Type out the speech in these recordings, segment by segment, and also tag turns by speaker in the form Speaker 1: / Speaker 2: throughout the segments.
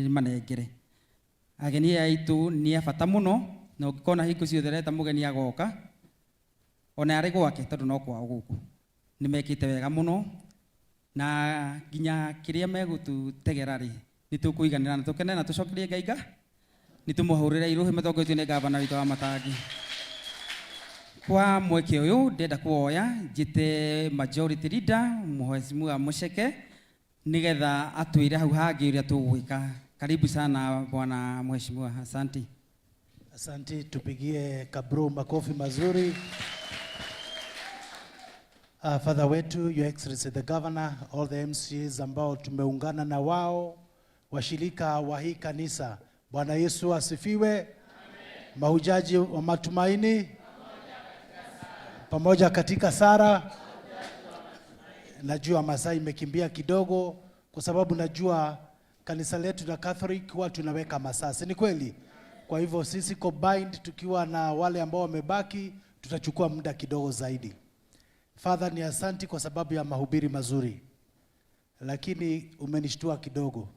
Speaker 1: manengere ageni aitu ni abata muno na ukikona hingo ciothe reta mugeni agoka ona ari gwake tondu no kwao guku nimekite wega muno na ginya kiria megututegera ri nitukuiganira na tukene na tucokerie ngaiga nitumuhurire iruhi matongotio ni gavana witu wa Matangi. Kwa mweke uyu ndenda kuoya njite majority leader Mheshimiwa Mucheke nigetha atwire hau hangi uria tugwika. Karibu sana bwana mheshimiwa. Asante.
Speaker 2: Asante, tupigie Kabro makofi mazuri. Father wetu, Your Excellency the Governor, all the MCs ambao tumeungana na wao, washirika wa hii kanisa, Bwana Yesu asifiwe. Amen. Mahujaji wa matumaini pamoja katika sara. Najua masaa imekimbia kidogo kwa sababu najua kanisa letu la Catholic huwa tunaweka masaa, si ni kweli? Kwa hivyo sisi combined tukiwa na wale ambao wamebaki tutachukua muda kidogo zaidi. Father, ni asanti kwa sababu ya mahubiri mazuri, lakini umenishtua kidogo.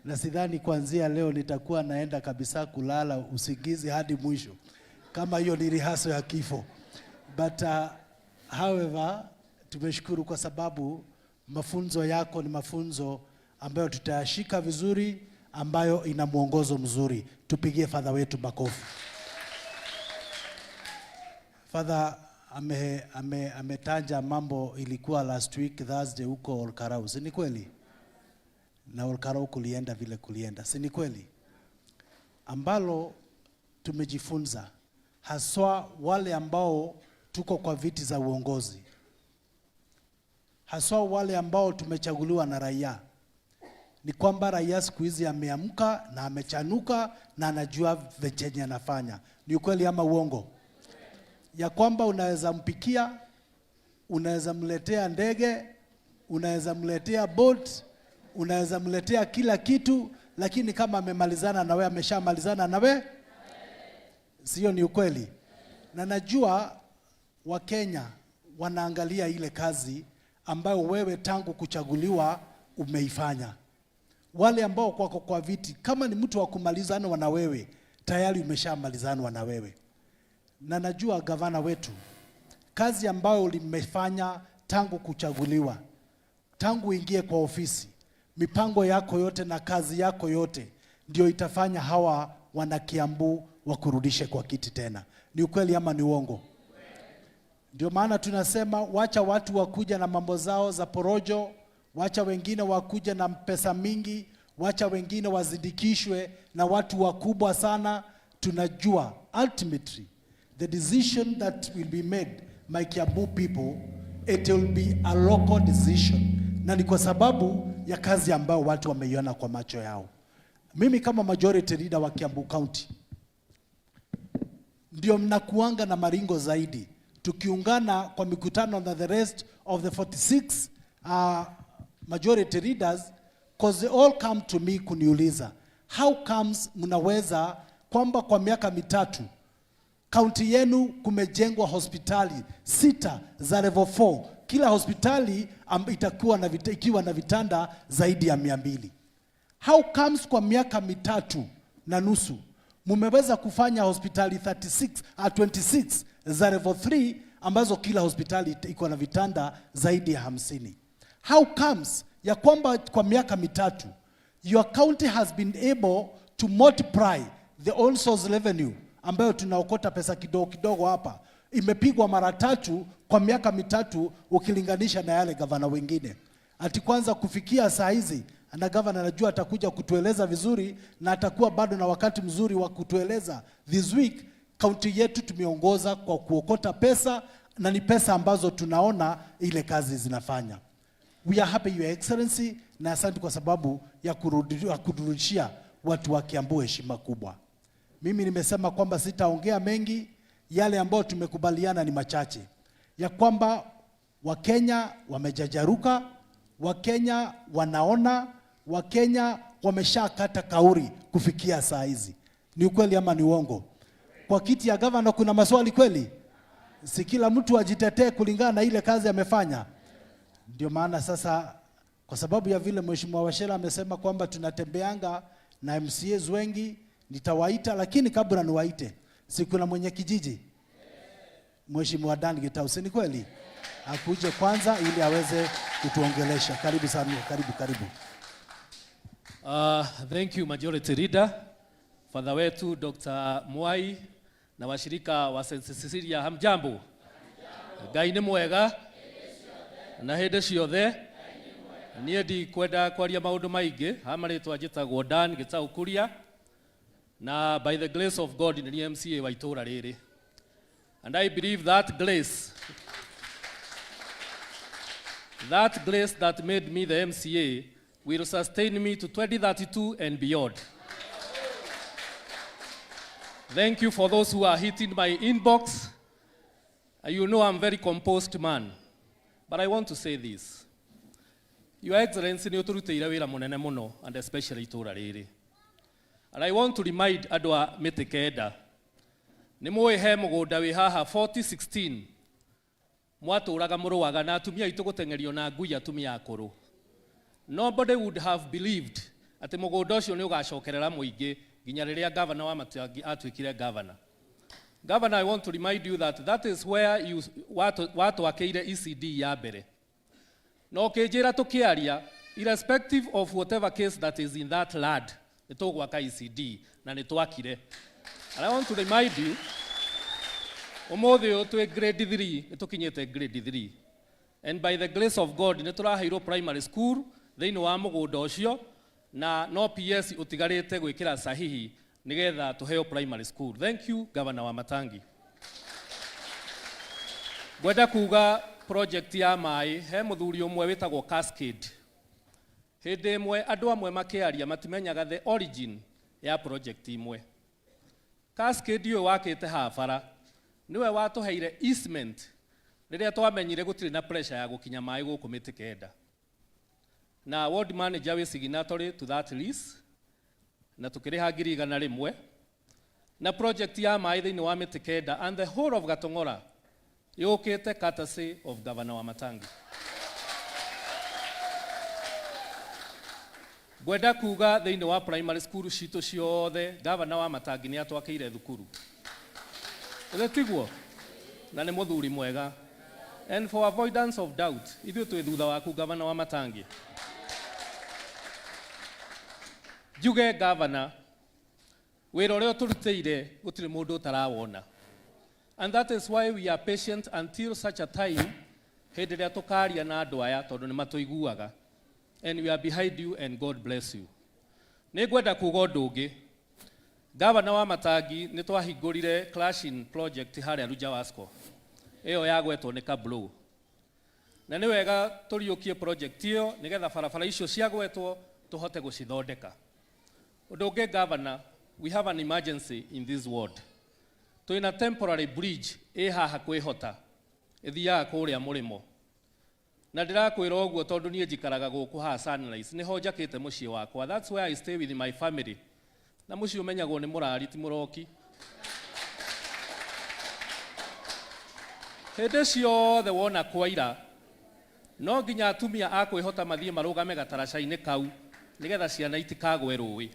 Speaker 2: Na sidhani kuanzia leo nitakuwa naenda kabisa kulala usingizi hadi mwisho, kama hiyo ni rehearsal ya kifo. But however, tumeshukuru kwa sababu mafunzo yako ni mafunzo ambayo tutayashika vizuri, ambayo ina mwongozo mzuri. Tupigie Father wetu makofi. Father ametaja mambo ilikuwa last week Thursday huko Olkarau, si ni kweli? Na Olkarau kulienda vile kulienda, si ni kweli? Ambalo tumejifunza haswa wale ambao tuko kwa viti za uongozi, haswa wale ambao tumechaguliwa na raia, ni kwamba raia siku hizi ameamka na amechanuka na anajua chenye anafanya. Ni ukweli ama uongo? Ya kwamba unaweza mpikia, unaweza mletea ndege, unaweza mletea boat, unaweza mletea kila kitu, lakini kama amemalizana na wewe, ameshamalizana na wewe, sio? Ni ukweli. Na najua Wakenya wanaangalia ile kazi ambayo wewe tangu kuchaguliwa umeifanya. Wale ambao kwa viti, kama ni mtu wa kumalizana na wewe, tayari umeshamalizana na wewe. Na najua gavana wetu, kazi ambayo ulimefanya tangu kuchaguliwa, tangu ingie kwa ofisi, mipango yako yote na kazi yako yote ndio itafanya hawa wana Kiambu wakurudishe kwa kiti tena. Ni ukweli ama ni uongo? Ndio maana tunasema wacha watu wakuja na mambo zao za porojo, wacha wengine wakuja na pesa mingi, wacha wengine wazindikishwe na watu wakubwa sana. Tunajua ultimately the decision that will be made by Kiambu people, it will be a local decision. Na ni kwa sababu ya kazi ambayo watu wameiona kwa macho yao. Mimi kama majority leader wa Kiambu County, ndio mnakuanga na maringo zaidi. Tukiungana kwa mikutano na the rest of the 46 majority leaders, because they all come to me kuniuliza, how comes mnaweza kwamba kwa miaka mitatu kaunti yenu kumejengwa hospitali 6 za level 4, kila hospitali itakuwa ikiwa na vitanda zaidi ya 200. How comes kwa miaka mitatu na nusu mumeweza kufanya hospitali 26 za level 3 ambazo kila hospitali iko na vitanda zaidi ya 50? How comes ya kwamba kwa miaka mitatu your county has been able to multiply the own source revenue ambayo tunaokota pesa kidogo kidogo hapa, imepigwa mara 3 kwa miaka mitatu ukilinganisha na yale gavana wengine? Ati kwanza kufikia saa hizi, na gavana najua atakuja kutueleza vizuri na atakuwa bado na wakati mzuri wa kutueleza. This week county yetu tumeongoza kwa kuokota pesa, na ni pesa ambazo tunaona ile kazi zinafanya. We are happy, Your Excellency, na asante kwa sababu ya kurudishia watu wa Kiambu heshima kubwa. Mimi nimesema kwamba sitaongea mengi, yale ambayo tumekubaliana ni machache. Ya kwamba Wakenya wamejajaruka, Wakenya wanaona, Wakenya wameshakata kauri kufikia saa hizi. Ni ukweli ama ni uongo? Kwa kiti ya gavana kuna maswali kweli? Si kila mtu ajitetee kulingana na ile kazi amefanya? Ndio maana sasa Kwa sababu ya vile Mheshimiwa Wachira amesema kwamba tunatembeanga na MCAs wengi, nitawaita, lakini kabla niwaite, si kuna mwenye kijiji Mheshimiwa Dan Gitau, si ni kweli? Akuje kwanza ili aweze kutuongelesha. Karibu sana, karibu.
Speaker 3: Thank you Majority Leader, Father wetu Dr. Mwai na washirika wa St. Cecilia, hamjambo? Ngai nĩ mwega na hĩndĩ ciothe. Niĩ ndikwenda kwaria maũndũ maingĩ, hamarĩtwa njĩtagwo Dan Gitau Kuria, na by the grace of God nĩ MCA wa itũũra rĩrĩ. And I believe that grace that made me the MCA will sustain me to 2032 and beyond. Thank you for those who are hitting my inbox. You know I'm a very composed man, but I want to say this. Your Excellency, nĩ ũtũrutĩire wĩra mũnene mũno, and especially itũũra rĩrĩ. And I want to remind andũ a Mĩtĩ Kenda, nĩ mũĩ he mũgũnda wĩ haha 4016 mwatũũraga mũrũaga na atumia aitũ gũteng'erio na ngui atumia akũrũ. Nobody would have believed atĩ mũgũnda ũcio nĩ ũgacokerera mũingĩ nginya rĩrĩa governor wa Matiang'i atuĩkire governor. Governor, I want to remind you that is where you watwakĩire ECD ya mbere. Na ũkĩnjĩra tũkĩaria, irrespective of whatever case that is in that land, nĩ tũgwaka ECD na nĩ twakire. And I want to remind you, ũmũthĩ ũyũ twĩ grade 3, nĩ tũkinyĩte grade 3. And by the grace of God, nĩ tũraheirwo primary school thĩinĩ wa mũgũnda ũcio, na no PS ũtigarĩte gwĩkĩra sahihi nĩgetha tũheo primary school. Thank you, Governor wa Matangi. Ngwenda kuga project ya maĩ, he mũthuri ũmwe wĩtagwo Cascade. Hĩndĩ ĩmwe andũ amwe makĩaria matimenyaga the origin ya project imwe. Cascade ũyũ wakĩte habara, niwe watũheire easement rĩrĩa twamenyire gũtirĩ na pressure ya gũkinya maĩ gũkũ Mĩtĩ Kenda. Na ward manager wĩ signatory to that lease, na tukĩrĩha ngiri 100 na project ya maĩ thĩinĩ wa Mĩtĩ Kenda and the whole of Gatong'ora yũkĩte courtesy of Governor wa Matangi. Ngwenda kuga thĩinĩ wa primary school citũ ciothe Governor wa Matangi nĩ atwakĩire thukuru. Ĩrĩ tiguo? Na nĩ mũthuri mwega. And for avoidance of doubt, ithuĩ twĩ thutha waku Governor wa Matangi. Njuge Governor, wĩra ũrĩa ũtũrutĩire gũtirĩ mũndũ ũtarawona. And that is why we are patient until such a time hĩndĩ ĩrĩa tũkaria na andũ aya tondũ nĩ matũiguaga. And we are behind you and God bless you. Nĩ ngwenda kuga ũndũ ũngĩ. Governor wa Matangi nĩ twahingũrire clashing project harĩa Runja Wasco. Ĩyo yagwetwo nĩ Kablow. Na nĩ wega tũriũkie project ĩyo nĩgetha barabara icio ciagwetwo tũhote gũcithondeka. Ũndũ ũngĩ Governor, we have an emergency in this ward. Twĩna temporary bridge ĩ haha kwĩhota ĩthiaga kũrĩa mũrĩmo. Na ndĩrakwĩra ũguo tondũ niĩ njikaraga gũkũ haha Sunrise, nĩho njakĩte mũciĩ wakwa. That's where I stay with my family. Na mũciĩ ũmenyagwo nĩ mũrari ti mũroki. Hĩndĩ ciothe wona kwaira, no nginya atumia a kwĩhota mathiĩ marũgame gataraca-inĩ kau nĩgetha ciana itikagwe rũĩ.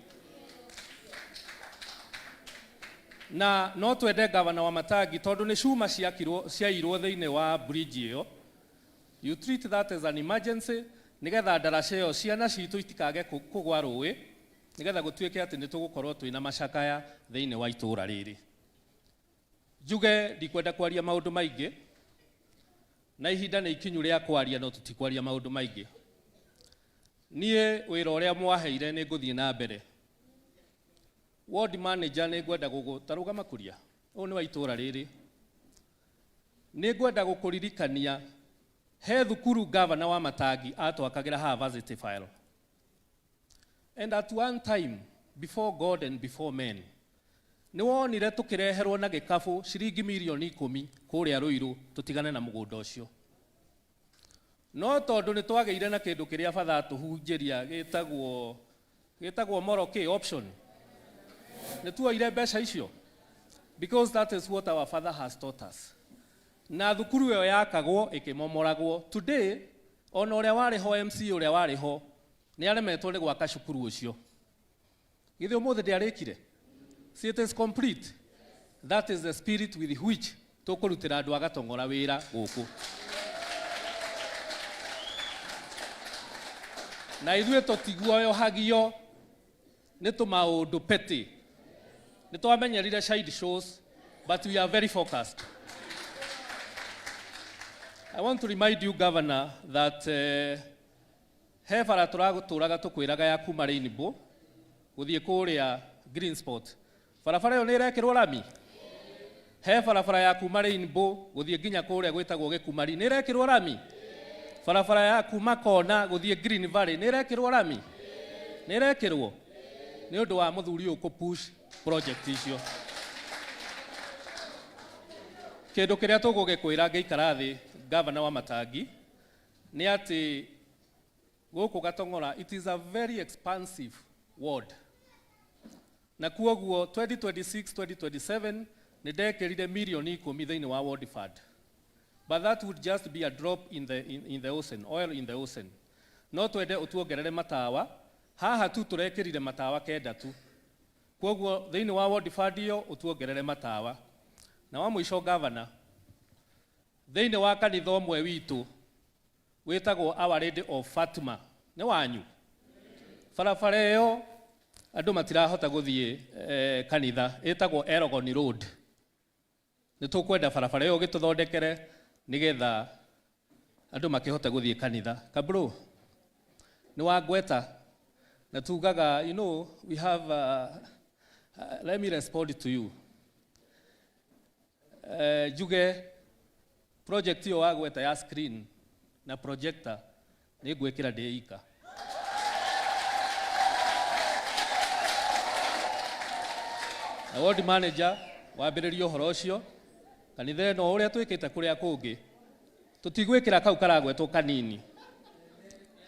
Speaker 3: Na no twende Governor wa Matangi tondũ nĩ cuma ciairwo thĩinĩ wa bridge ĩyo. You treat that as an emergency nĩgetha ndaraca ĩyo ciana citũ itikage kũgwa rũĩ nĩgetha gũtuĩke atĩ nĩ tũgũkorwo twĩna macakaya thĩinĩ wa itũũra rĩrĩ. Njuge ndikwenda kwaria maũndũ maingĩ na ihinda nĩ ikinyu rĩa kwaria no tũtikwaria maũndũ maingĩ. Niĩ wĩra ũrĩa mwaheire nĩ ngũthiĩ na mbere. Ward manager nĩ ngwenda gũgũtarũga makuria. Ũũ nĩ wa itũũra rĩrĩ. Nĩ ngwenda gũkũririkania he thukuru Governor wa Matangi atwakagĩra haha Varsity File. And at one time, before God and before men, nĩ wonire tũkĩreherwo na gĩkabũ ciringi mirioni 10 kũrĩa Ruiru tũtigane na mũgũnda ũcio. No tondũ nĩ twagĩire na kĩndũ kĩrĩa batha tũhunjĩria gĩtagwo Moroke option. Nĩ tuoire mbeca icio because that is what our father has taught us. Na thukuru ĩyo yakagwo ĩkĩmomoragwo. Today ona uria wari ho MC uria wari ho ni aremetwo ni gwaka cukuru ucio githe umuthi ndiarikire. See, it is complete. That is the spirit with which tukurutira andu agatongora wira guku. Na ithuĩ tũtiguoyohagio nĩ tũmaũndũ petty. Nĩ twamenyerire side shows, but we are very focused. I want to remind you, Governor, that he bara tũratũraga tũkwĩraga ya kuma Rainbow gũthiĩ kũrĩa Green Spot. Barabara ĩyo nĩ ĩrekĩrwo rami? He barabara ya kuma Rainbow gũthiĩ nginya kũrĩa gwĩtagwo Gĩkumari nĩ ĩrekĩrwo rami? Barabara ya kuma Kona gũthiĩ Green Valley nĩ ĩrekĩrwo rami? Nĩ ĩrekĩrwo? Nĩ ũndũ wa mũthuri ũyũ kũ-push project icio. Kĩndũ kĩrĩa tũgũgĩkwĩra ngĩikara thĩ, Governor wa Matangi, nĩ atĩ gũkũ Gatong'ora, it is a very expansive ward. Na kuoguo 2026-2027 nĩ ndekĩrire milioni 10 thĩinĩ wa ward fund. But that would just be a drop in the ocean, oil in the ocean. No twende ũtuongerere matawa, haha tu tũrekĩrire matawa kenda tu. Kuoguo thĩinĩ wa ward fund iyo ũtuongerere matawa. Na wa mũico, Governor, thĩinĩ wa kanitha ũmwe witũ wĩtagwo Our Lady of Fatima, nĩ wanyu? Barabara ĩyo andũ matirahota gũthiĩ kanitha, ĩtagwo Elgon Road. Nĩ tũkwenda barabara ĩyo gĩtũthondekere nigetha andũ makĩhota gũthiĩ kanitha. Kabro, nĩ wangweta na tugaga, you know, we have let me respond to you. Juge project hiyo wagweta ya screen na projector nĩ ngwĩkĩra ndĩika. Na ward manager wambĩrĩria ũhoro ũcio, kanitha ĩno ũrĩa twĩkĩte kũrĩa kũngĩ tũtigwĩkĩra kau karagwetwo kanini,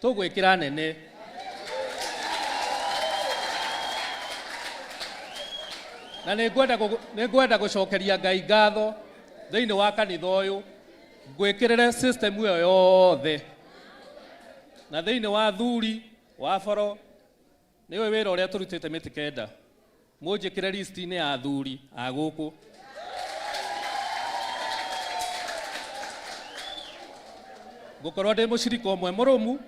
Speaker 3: tũgwĩkĩra nene. Na nĩ ngwenda gũcokeria Ngai ngatho thĩinĩ wa kanitha ũyũ ngwĩkĩrĩre system ĩyo yothe, na thĩinĩ wa thuri wa boro nĩ ũyũ wĩra ũrĩa tũrutĩte mĩtĩ kenda, mũnjĩkĩre list-inĩ ya thuri a gũkũ. Ngũkorwo ndĩ mũcirika ũmwe mũrũmu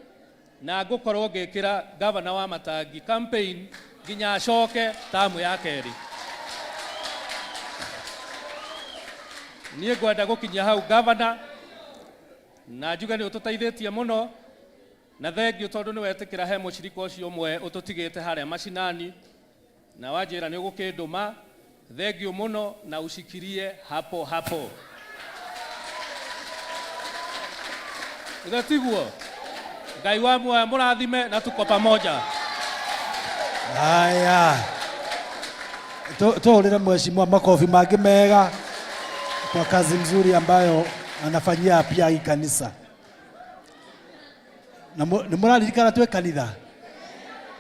Speaker 3: na ngũkorwo ngĩkĩra Governor wa Matangi campaign nginya acoke tamu ya kerĩ. Niĩ ngwenda gũkinyia hau, Governor, na njuge nĩ ũtũteithĩtie mũno, na thengiũ tondũ nĩ wetĩkĩra he mũcirika ũcio ũmwe ũtũtigĩte harĩa mashinani na wanjĩra nĩ ũgũkĩndũma. Thengiũ mũno na ushikirie hapo hapo. Tiguo, Ngai wa muoyo mũrathime na tuko pamoja.
Speaker 2: Haya, tuhũrĩre mheshimiwa makofi mangĩ mega kwa kazi nzuri ambayo anafanyia pia hii kanisa. Na ni muraririkana tuwe kanitha?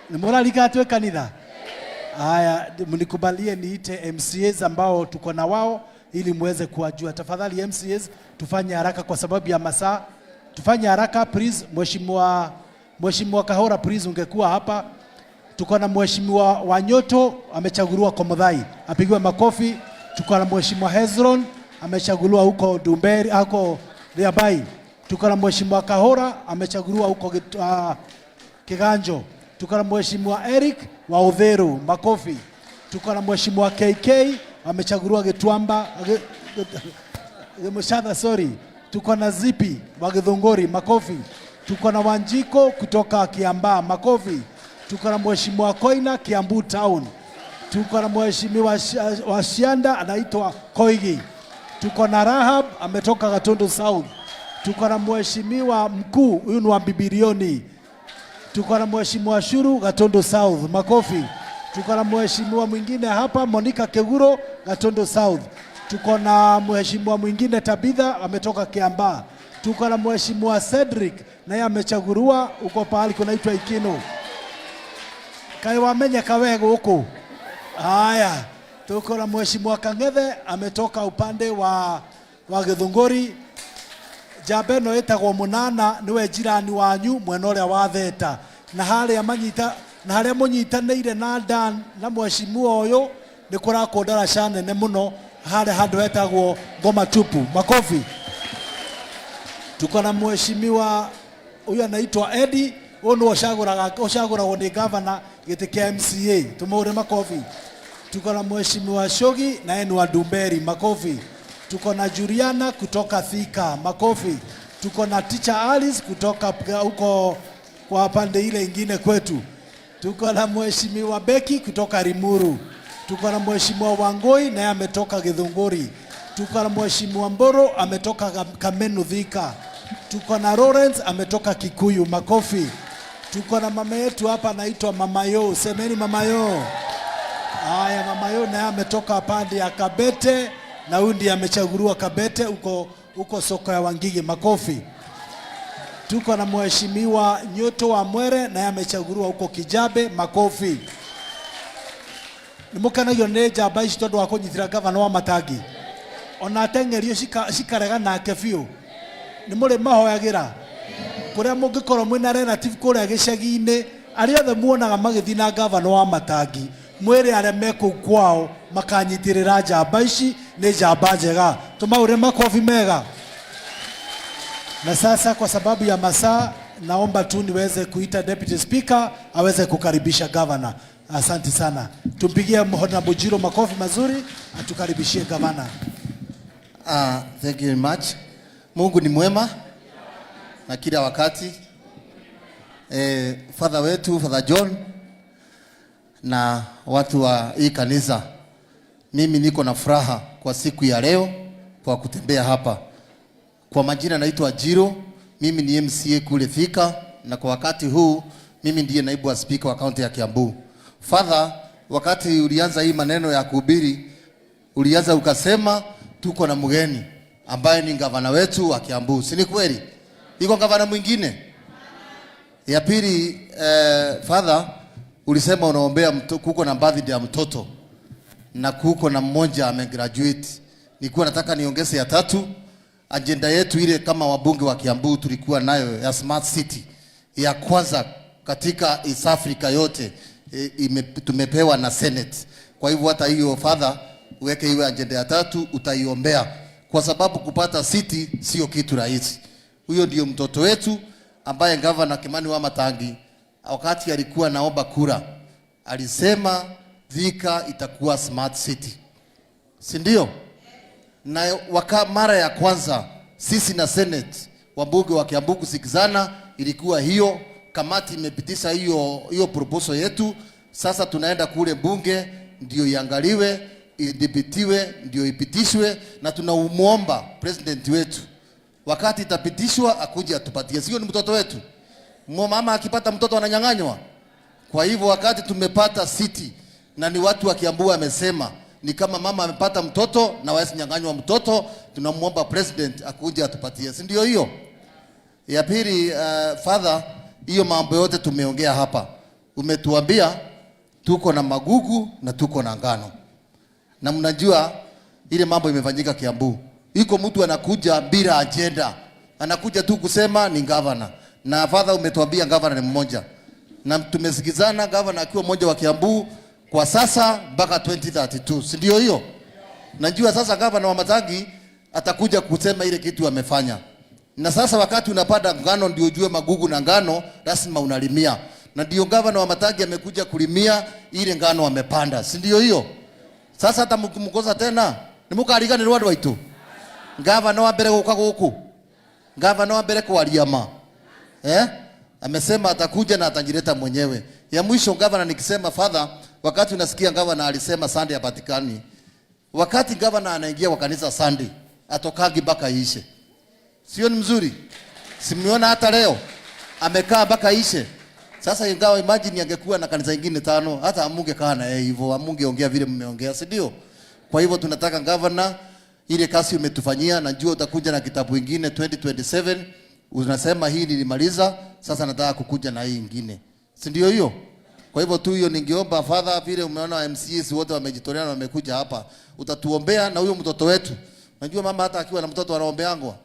Speaker 2: Ni muraririkana tuwe kanitha? Haya, mnikubalie niite MCAs ambao tuko na wao ili muweze kuwajua. Tafadhali MCAs, tufanye haraka kwa sababu ya masaa. Tufanye haraka please. Mheshimiwa Kahora please, ungekuwa hapa. Tuko na Mheshimiwa Wanyoto amechaguliwa kwa Muthai, apigiwe makofi. Tuko na Mheshimiwa Hezron amechaguliwa huko Dumberi, huko Liabai. Tuko na Mheshimiwa Kahora amechaguliwa huko Kiganjo. Tuko na Mheshimiwa Eric wa Udheru, makofi. Tuko na Mheshimiwa KK amechaguliwa Gitwamba, Mshadha, sorry. Tuko na Zipi wa Githunguri, makofi. Tuko na Wanjiko kutoka Kiambaa, makofi. Tuko na Mheshimiwa Koina Kiambu Town. Tuko na Mheshimiwa Washianda anaitwa Koigi. Tuko na Rahab ametoka Gatundu South. Tuko na Mheshimiwa mkuu, huyu ni wa Bibilioni. Tuko na Mheshimiwa Shuru Gatundu South, makofi. Tuko na Mheshimiwa mwingine hapa Monica Keguro Gatundu South. Tuko na Mheshimiwa mwingine Tabitha ametoka Kiambaa. Tuko na Mheshimiwa Cedric naye amechaguliwa uko pahali kunaitwa Ikino. Kai wamenya kawego huko. Haya, tuko na Mheshimiwa Kangethe ametoka upande wa Githunguri. Njamba ĩno ĩtagwo Mũnana nĩwe jirani wanyu mwena ũrĩa wa Theta, na harĩa mũnyitanĩire na Dan na mheshimiwa ũyũ nĩ kũrakwo ndaraca nene mũno harĩa handũ hetagwo Ngoma Tupu. Makofi. Tuko na mheshimiwa huyu anaitwa Eddie, huyu ndio ushaguragwo ni governor giti kia MCA. Tumure makofi. Tuko na mheshimiwa Shogi na yeye ni wa Dumberi. Makofi. Tuko na Juliana kutoka Thika. Makofi. Tuko na teacher Alice kutoka huko kwa pande ile ingine kwetu. Tuko na mheshimiwa Becky kutoka Rimuru. Tuko na mheshimiwa Wangoi na yeye ametoka Githunguri. Tuko na mheshimiwa Mboro ametoka Kamenu Thika. Tuko na Lawrence ametoka Kikuyu. Makofi. Tuko na mama yetu hapa anaitwa Mama Yo. Semeni Mama Yo. Haya, Mama Yo naye ametoka pande ya Kabete na huyu ndiye amechaguliwa Kabete huko soko ya Wangige. Makofi. Tuko na mheshimiwa Nyoto wa Mwere naye amechaguliwa huko Kijabe. Makofi. Nimukanagio nĩ njamba ici tondu wa kunyitira gavana wa Matangi. Ona tengerio cikarega nake biũ. Nĩ mũrĩ mahoyagĩra kũrĩa mũngĩkorwo mwĩna relative kũrĩa gĩcagi-inĩ, arĩa othe muonaga magĩthiĩ na gavana wa Matangi, mwĩrĩ arĩa me kũu kwao makanyitĩrĩra njamba ici, nĩ njamba njega. Tũmaure makofi mega. Na sasa kwa sababu ya masaa, naomba tu niweze kuita Deputy Speaker aweze kukaribisha governor. Asante sana. Tumpigie Honorable Jiro makofi mazuri atukaribishie governor.
Speaker 4: Thank you very much. Mungu ni mwema na kila wakati. Father wetu, Father John na watu wa hii kanisa, mimi niko na furaha kwa siku ya leo kwa kutembea hapa. Kwa majina naitwa Jiro, mimi ni MCA kule Thika, na kwa wakati huu mimi ndiye naibu wa speaker wa kaunti ya Kiambu. Father, wakati ulianza hii maneno ya kuhubiri, ulianza ukasema tuko na mgeni ambaye ni gavana wetu wa Kiambu. Si ni kweli? Iko gavana mwingine? Ya pili, Father, ulisema unaombea kuko na birthday ya mtoto na kuko na mmoja amegraduate. Nilikuwa nataka niongeze ya tatu. Agenda yetu ile kama wabunge wa Kiambu tulikuwa nayo ya smart city ya kwanza katika East Africa yote, tumepewa na Senate. Kwa hivyo hata hiyo Father, uweke iwe agenda ya tatu, utaiombea kwa sababu kupata city sio kitu rahisi. Huyo ndio mtoto wetu ambaye Governor Kimani wa Matangi wakati alikuwa naomba kura alisema Thika itakuwa smart city. Si ndio? Na mara ya kwanza sisi na Senate wabunge wa Kiambu kusikizana, ilikuwa hiyo kamati imepitisha hiyo proposal yetu. Sasa tunaenda kule bunge ndio iangaliwe, idhibitiwe, ndio ipitishwe, na tunamuomba president wetu wakati itapitishwa akuje atupatie. Sio ni mtoto wetu. Mama akipata mtoto ananyang'anywa. Kwa hivyo wakati tumepata city na ni watu wa Kiambu amesema ni kama mama amepata mtoto na hawezi nyang'anywa mtoto, tunamuomba president akuje atupatie. Si ndio hiyo? Ya pili, Father, hiyo mambo yote tumeongea hapa. Umetuambia tuko na magugu na tuko na ngano. Na mnajua ile mambo imefanyika Kiambu. Iko mtu anakuja bila agenda. Anakuja tu kusema ni governor. Na Father, umetuambia governor ni mmoja. Na tumesikizana governor akiwa mmoja wa Kiambu kwa sasa mpaka 2032. Si ndio hiyo? Najua sasa governor wa Matangi atakuja kusema ile kitu amefanya. Na sasa wakati unapanda ngano ndio ujue magugu na ngano lazima unalimia. Na ndio governor wa Matangi amekuja kulimia ile ngano amepanda. Si ndio hiyo? Sasa hata mkumkosa tena nimukarigane ni watu waitu. Governor wa mbere guka guku. Governor wa mbere kwa Liama. Amesema atakuja na atajileta mwenyewe. Ya mwisho governor nikisema Father, wakati unasikia governor alisema Sunday hapatikani. Wakati governor anaingia kwa kanisa Sunday, atokagi mpaka ishe. Sio ni mzuri? Simeona hata leo amekaa mpaka ishe. Sasa ingawa imagine angekuwa na kanisa nyingine 5, hata amungekaa na yeye hivyo, amungeongea vile mmeongea, si ndio? Kwa hivyo tunataka governor, ile kasi umetufanyia, najua utakuja na kitabu kingine 2027, unasema hii nilimaliza, sasa nataka kukuja na hii nyingine. Si ndio hiyo? Kwa hivyo tu hiyo ningeomba Father, vile umeona MCs wote wamejitolea na wamekuja hapa, utatuombea na huyo mtoto wetu. Najua mama hata akiwa na mtoto anaombeangwa.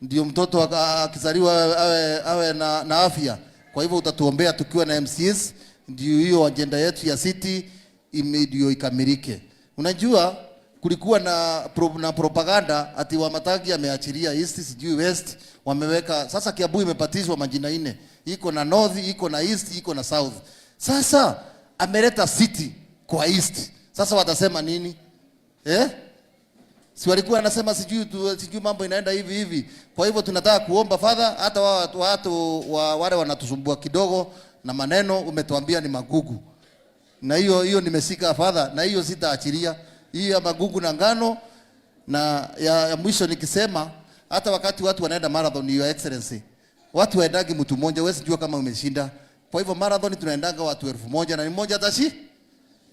Speaker 4: ndio mtoto akizaliwa awe na afya. Kwa hivyo utatuombea tukiwa na MCS, ndio hiyo agenda yetu ya city ndio ikamilike. Unajua kulikuwa na propaganda ati Wamatangi ameachilia east sijui west, wameweka sasa Kiambu imepatizwa majina 4. Iko na north, iko na east, iko na south. Sasa ameleta city kwa east. Sasa watasema nini? Si walikuwa anasema sijui mambo inaenda hivi hivi. Kwa hivyo tunataka kuomba Father, hata watu wale wanatusumbua kidogo na maneno umetuambia ni magugu. Na hiyo nimesika Father, na hiyo sitaachilia. Hiyo ya magugu na ngano, na ya mwisho nikisema hata wakati watu wanaenda marathon, your excellency, watu waendagi mtu mmoja, wewe sijua kama umeshinda. Kwa hivyo marathon tunaendaga watu 1000 na ni mmoja atashi.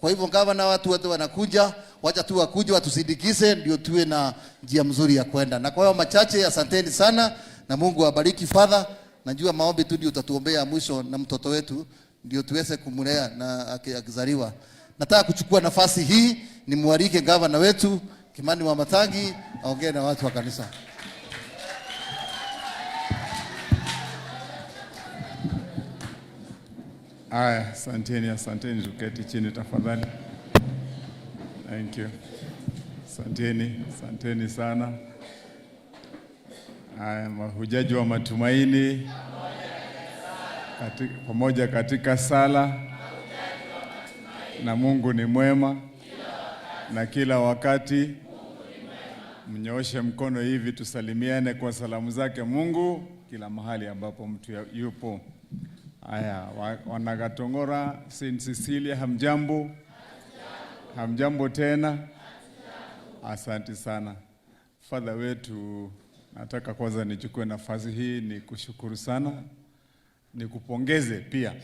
Speaker 4: Kwa hivyo kama na watu wote wanakuja, wacha tu wakuje watusindikize ndio tuwe na njia mzuri ya kwenda. Na kwa hiyo machache, asanteni sana na Mungu awabariki Father. Najua maombi tu ndio utatuombea mwisho na mtoto wetu ndio tuweze kumlea na akizaliwa. Nataka kuchukua nafasi hii nimwalike gavana wetu Kimani Wamatangi aongee na watu wa kanisa.
Speaker 5: Aya, asanteni, tuketi chini tafadhali. Thank you. Asanteni sana. Aya, mahujaji wa matumaini pamoja katika sala, na Mungu ni mwema na kila wakati. Mnyooshe mkono hivi tusalimiane kwa salamu zake Mungu kila mahali ambapo mtu yupo. Aya, Wanagatongora, Saint Cecilia, hamjambo? Hamjambo tena? Asante sana. Father wetu, nataka kwanza nichukue nafasi hii ni kushukuru sana, nikupongeze pia.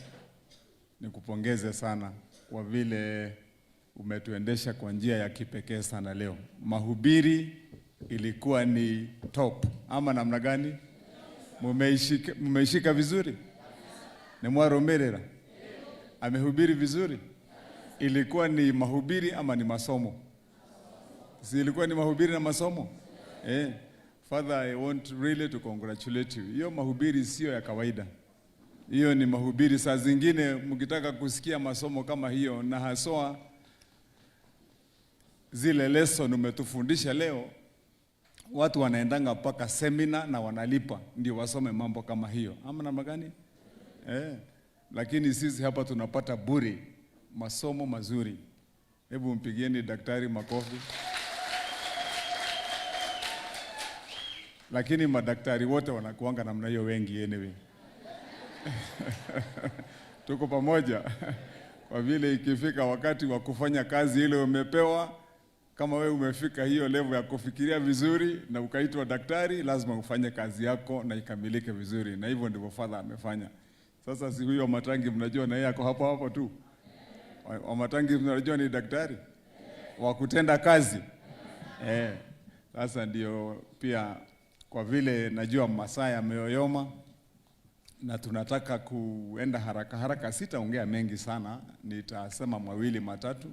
Speaker 5: Nikupongeze sana kwa vile umetuendesha kwa njia ya kipekee sana leo. Mahubiri ilikuwa ni top. Ama namna gani? Mumeishika vizuri? Ni Mwaromerera amehubiri vizuri? Ilikuwa ni mahubiri ama ni masomo? Si ilikuwa ni mahubiri na masomo? Father, I want really to congratulate you. Hiyo mahubiri sio ya kawaida. Hiyo ni mahubiri. Saa zingine mkitaka kusikia masomo kama hiyo, na haswa zile lesson umetufundisha leo, watu wanaendanga mpaka seminar na wanalipa ndio wasome mambo kama hiyo. Ama namna gani? Lakini sisi hapa tunapata bure masomo mazuri. Hebu mpigieni daktari makofi. Lakini madaktari wote wanakuanga namna hiyo wengi anyway. Tuko pamoja. Kwa vile ikifika wakati wa kufanya kazi ile umepewa, kama wewe umefika hiyo level ya kufikiria vizuri na ukaitwa daktari, lazima ufanye kazi yako na ikamilike vizuri. Na hivyo ndivyo Father amefanya. Sasa si huyo Wamatangi mnajua na yeye ako hapo tu. Wamatangi mnajua ni daktari wa kutenda kazi. Sasa ndio pia kwa vile najua masaa yameyoyoma na tunataka kuenda haraka, sitaongea mengi sana, nitasema mawili matatu.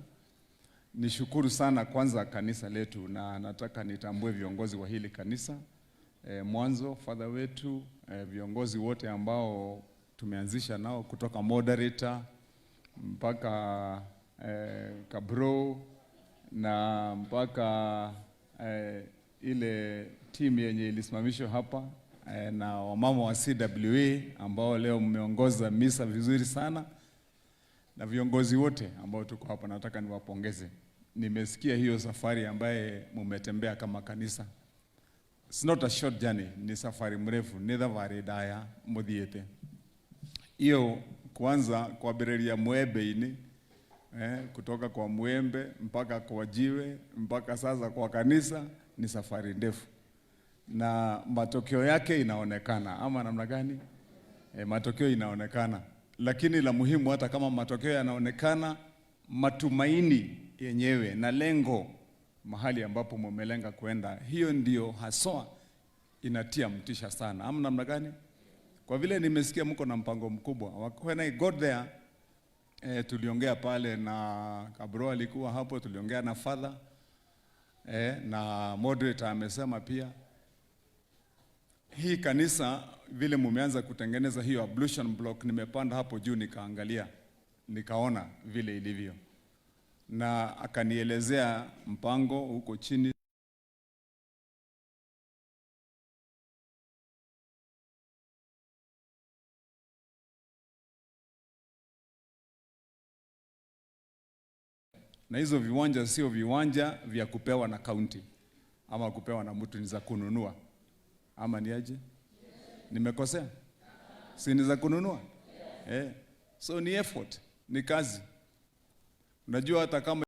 Speaker 5: Nishukuru sana kwanza kanisa letu, na nataka nitambue viongozi wa hili kanisa. Mwanzo Father wetu, viongozi wote ambao tumeanzisha nao kutoka moderator mpaka kabro na mpaka ile timu yenye ilisimamishwa hapa, na wamama wa CWA ambao leo mmeongoza misa vizuri sana, na viongozi wote ambao tuko hapa, nataka niwapongeze. Nimesikia hiyo safari ambaye mumetembea kama kanisa. It's not a short journey, ni safari mrefu, nitha varidaya muthiete. Hiyo kwanza kwa bereri ya Mwembe ini, kutoka kwa Mwembe mpaka kwa Jiwe mpaka sasa kwa kanisa ni safari ndefu. Na matokeo yake inaonekana. Ama namna gani? Matokeo inaonekana. Lakini la muhimu, hata kama matokeo yanaonekana, matumaini yenyewe na lengo mahali ambapo mumelenga kwenda, hiyo ndio haswa inatia mtisha sana. Ama namna gani? Kwa vile nimesikia mko na mpango mkubwa. When I got there, tuliongea pale na Kabro alikuwa hapo, tuliongea na Father, na moderator amesema pia. hii kanisa vile mumeanza kutengeneza hiyo ablution block, nimepanda hapo juu nikaangalia, nikaona vile ilivyo, na akanielezea mpango huko chini. Na hizo viwanja sio viwanja vya kupewa na kaunti ama kupewa na mtu, ni za kununua. Ama ni aje? Nimekosea? Si ni za kununua? So ni effort, ni kazi. Unajua hata kama